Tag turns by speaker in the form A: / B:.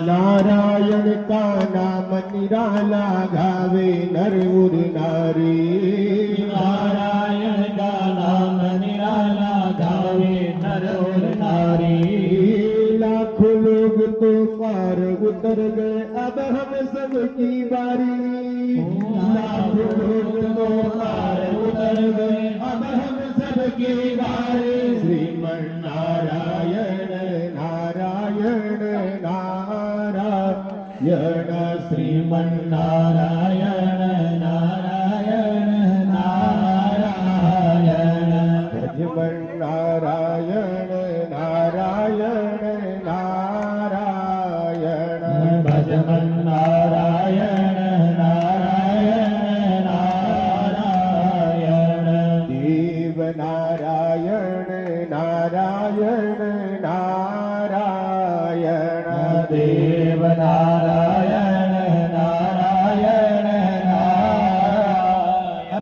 A: नारायण का नाम निराला गावे नर उर नारी।
B: नारायण का नाम निराला गावे नर और नारी।
A: लाखों लोग तो पार उतर गए अब हम सबकी बारी।
B: लाखों लोग तो पार उतर गए अब हम सबकी बारी।
A: श्रीमन नारायण नारायण नारायण
B: श्रीमन नारायण नारायण नारायण।
A: भजमन नारायण नारायण नारायण।
B: भजमन नारायण नारायण नारायण।
A: देव नारायण नारायण नारायण।
B: देव